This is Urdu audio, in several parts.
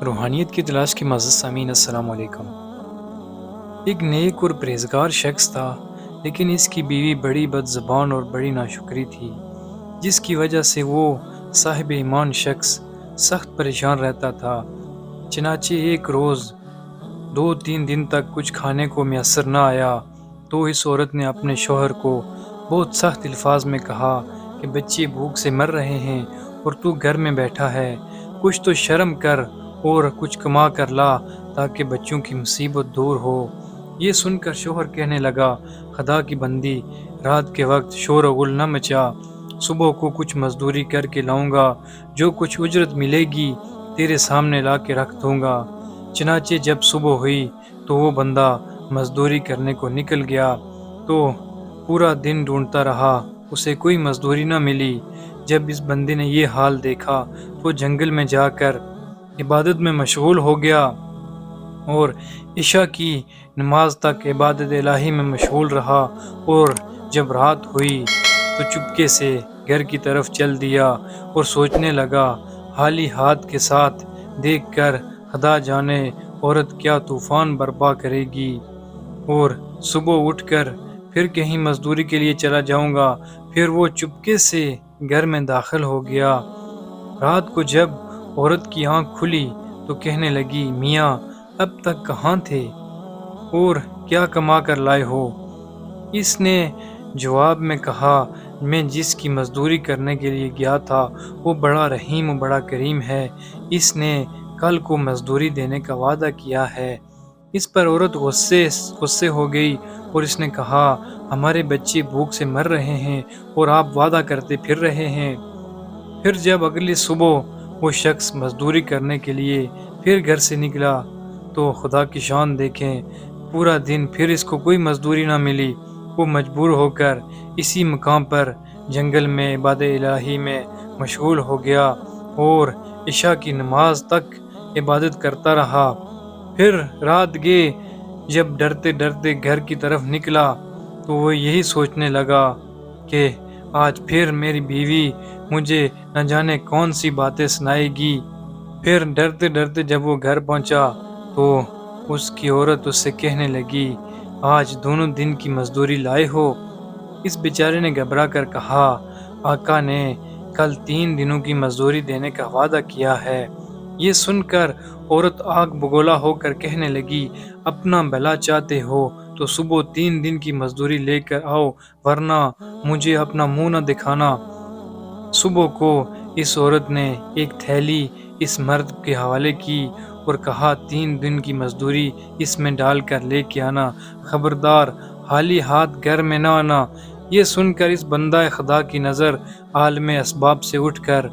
روحانیت کی تلاش کے معزز سامعین السلام علیکم۔ ایک نیک اور پرہیزگار شخص تھا، لیکن اس کی بیوی بڑی بد زبان اور بڑی ناشکری تھی، جس کی وجہ سے وہ صاحب ایمان شخص سخت پریشان رہتا تھا۔ چنانچہ ایک روز 2-3 دن تک کچھ کھانے کو میسر نہ آیا تو اس عورت نے اپنے شوہر کو بہت سخت الفاظ میں کہا کہ بچے بھوک سے مر رہے ہیں اور تو گھر میں بیٹھا ہے، کچھ تو شرم کر اور کچھ کما کر لا تاکہ بچوں کی مصیبت دور ہو۔ یہ سن کر شوہر کہنے لگا، خدا کی بندی، رات کے وقت شور و غل نہ مچا، صبح کو کچھ مزدوری کر کے لاؤں گا، جو کچھ اجرت ملے گی تیرے سامنے لا کے رکھ دوں گا۔ چنانچہ جب صبح ہوئی تو وہ بندہ مزدوری کرنے کو نکل گیا تو پورا دن ڈھونڈتا رہا، اسے کوئی مزدوری نہ ملی۔ جب اس بندے نے یہ حال دیکھا تو جنگل میں جا کر عبادت میں مشغول ہو گیا اور عشاء کی نماز تک عبادت الہی میں مشغول رہا، اور جب رات ہوئی تو چپکے سے گھر کی طرف چل دیا اور سوچنے لگا، خالی ہاتھ کے ساتھ دیکھ کر خدا جانے عورت کیا طوفان برپا کرے گی، اور صبح اٹھ کر پھر کہیں مزدوری کے لیے چلا جاؤں گا۔ پھر وہ چپکے سے گھر میں داخل ہو گیا۔ رات کو جب عورت کی آنکھ کھلی تو کہنے لگی، میاں اب تک کہاں تھے اور کیا کما کر لائے ہو؟ اس نے جواب میں کہا، میں جس کی مزدوری کرنے کے لیے گیا تھا وہ بڑا رحیم و بڑا کریم ہے، اس نے کل کو مزدوری دینے کا وعدہ کیا ہے۔ اس پر عورت غصے ہو گئی اور اس نے کہا، ہمارے بچے بھوک سے مر رہے ہیں اور آپ وعدہ کرتے پھر رہے ہیں۔ پھر جب اگلی صبح وہ شخص مزدوری کرنے کے لیے پھر گھر سے نکلا تو خدا کی شان دیکھیں، پورا دن پھر اس کو کوئی مزدوری نہ ملی۔ وہ مجبور ہو کر اسی مقام پر جنگل میں عبادت الہی میں مشغول ہو گیا اور عشاء کی نماز تک عبادت کرتا رہا۔ پھر رات گئے، جب ڈرتے ڈرتے گھر کی طرف نکلا تو وہ یہی سوچنے لگا کہ آج پھر میری بیوی مجھے نہ جانے کون سی باتیں سنائے گی۔ پھر ڈرتے ڈرتے جب وہ گھر پہنچا تو اس کی عورت اس سے کہنے لگی، آج دونوں دن کی مزدوری لائے ہو؟ اس بیچارے نے گھبرا کر کہا، آقا نے کل 3 دنوں کی مزدوری دینے کا وعدہ کیا ہے۔ یہ سن کر عورت آگ بگولا ہو کر کہنے لگی، اپنا بھلا چاہتے ہو تو صبح 3 دن کی مزدوری لے کر آؤ، ورنہ مجھے اپنا منہ نہ دکھانا۔ صبح کو اس عورت نے ایک تھیلی اس مرد کے حوالے کی اور کہا، 3 دن کی مزدوری اس میں ڈال کر لے کے آنا، خبردار خالی ہاتھ گھر میں نہ آنا۔ یہ سن کر اس بندہ خدا کی نظر عالم اسباب سے اٹھ کر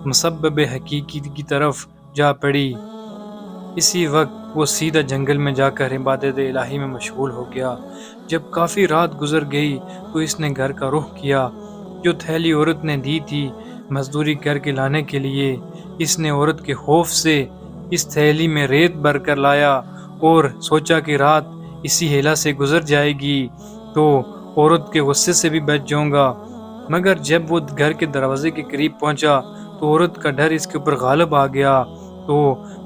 مسبب حقیقی کی طرف جا پڑی۔ اسی وقت وہ سیدھا جنگل میں جا کر عبادت الہی میں مشغول ہو گیا۔ جب کافی رات گزر گئی تو اس نے گھر کا رخ کیا۔ جو تھیلی عورت نے دی تھی مزدوری کر کے لانے کے لیے، اس نے عورت کے خوف سے اس تھیلی میں ریت بھر کر لایا اور سوچا کہ رات اسی ہیلا سے گزر جائے گی تو عورت کے غصے سے بھی بچ جاؤں گا۔ مگر جب وہ گھر کے دروازے کے قریب پہنچا تو عورت کا ڈر اس کے اوپر غالب آ گیا تو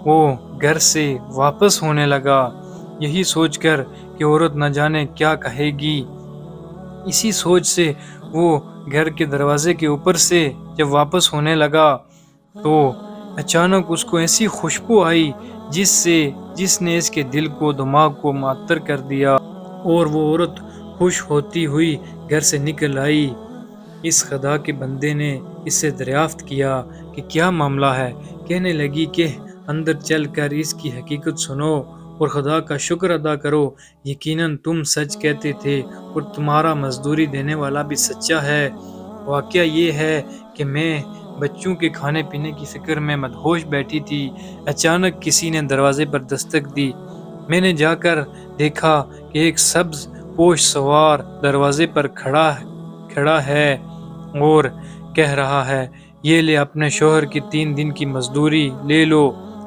وہ گھر سے واپس ہونے لگا، یہی سوچ کر کہ عورت نہ جانے کیا کہے گی۔ اسی سوچ سے وہ گھر کے دروازے کے اوپر سے جب واپس ہونے لگا تو اچانک اس کو ایسی خوشبو آئی جس نے اس کے دل کو دماغ کو معطر کر دیا، اور وہ عورت خوش ہوتی ہوئی گھر سے نکل آئی۔ اس خدا کے بندے نے اس سے دریافت کیا کہ کیا معاملہ ہے؟ کہنے لگی کہ اندر چل کر اس کی حقیقت سنو اور خدا کا شکر ادا کرو، یقیناً تم سچ کہتے تھے اور تمہارا مزدوری دینے والا بھی سچا ہے۔ واقعہ یہ ہے کہ میں بچوں کے کھانے پینے کی فکر میں مدہوش بیٹھی تھی، اچانک کسی نے دروازے پر دستک دی۔ میں نے جا کر دیکھا کہ ایک سبز پوش سوار دروازے پر کھڑا ہے اور کہہ رہا ہے، یہ لے اپنے شوہر کی 3 دن کی مزدوری لے لو،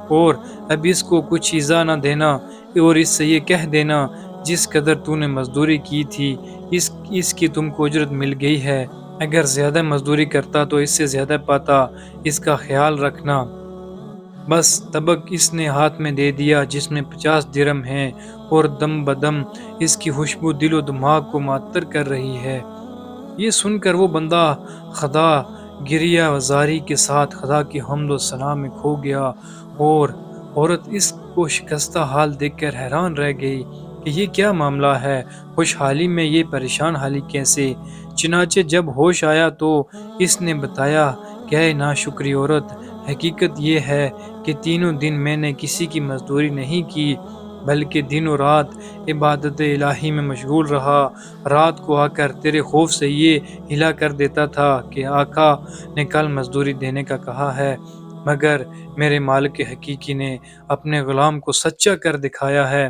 اور اب اس کو کچھ ایذا نہ دینا، اور اس سے یہ کہہ دینا، جس قدر تو نے مزدوری کی تھی اس کی تم کو اجرت مل گئی ہے، اگر زیادہ مزدوری کرتا تو اس سے زیادہ پاتا، اس کا خیال رکھنا۔ بس طبق اس نے ہاتھ میں دے دیا جس میں 50 درہم ہیں، اور دم بدم اس کی خوشبو دل و دماغ کو معطر کر رہی ہے۔ یہ سن کر وہ بندہ خدا گریہ وزاری کے ساتھ خدا کی حمد و ثنا میں کھو گیا، اور عورت اس کو شکستہ حال دیکھ کر حیران رہ گئی کہ یہ کیا معاملہ ہے، خوشحالی میں یہ پریشان حالی کیسے؟ چنانچہ جب ہوش آیا تو اس نے بتایا کہ اے ناشکری عورت، حقیقت یہ ہے کہ تینوں دن میں نے کسی کی مزدوری نہیں کی، بلکہ دن و رات عبادت الہی میں مشغول رہا۔ رات کو آ کر تیرے خوف سے یہ ہلا کر دیتا تھا کہ آقا نے کل مزدوری دینے کا کہا ہے، مگر میرے مالک حقیقی نے اپنے غلام کو سچا کر دکھایا ہے،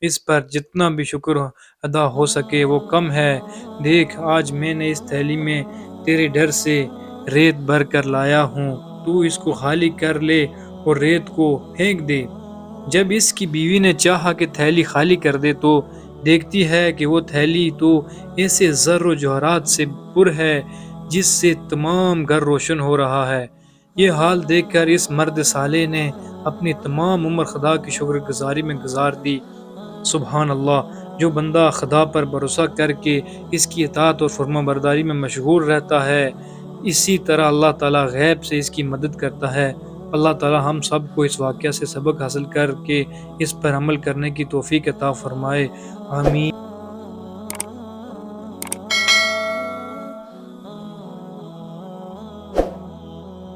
اس پر جتنا بھی شکر ادا ہو سکے وہ کم ہے۔ دیکھ آج میں نے اس تھیلی میں تیرے ڈر سے ریت بھر کر لایا ہوں، تو اس کو خالی کر لے اور ریت کو پھینک دے۔ جب اس کی بیوی نے چاہا کہ تھیلی خالی کر دے تو دیکھتی ہے کہ وہ تھیلی تو ایسے زر و جوہرات سے پر ہے جس سے تمام گھر روشن ہو رہا ہے۔ یہ حال دیکھ کر اس مرد صالح نے اپنی تمام عمر خدا کی شکر گزاری میں گزار دی۔ سبحان اللہ، جو بندہ خدا پر بھروسہ کر کے اس کی اطاعت اور فرما برداری میں مشغول رہتا ہے، اسی طرح اللہ تعالیٰ غیب سے اس کی مدد کرتا ہے۔ اللہ تعالیٰ ہم سب کو اس واقعہ سے سبق حاصل کر کے اس پر عمل کرنے کی توفیق عطا فرمائے، آمین۔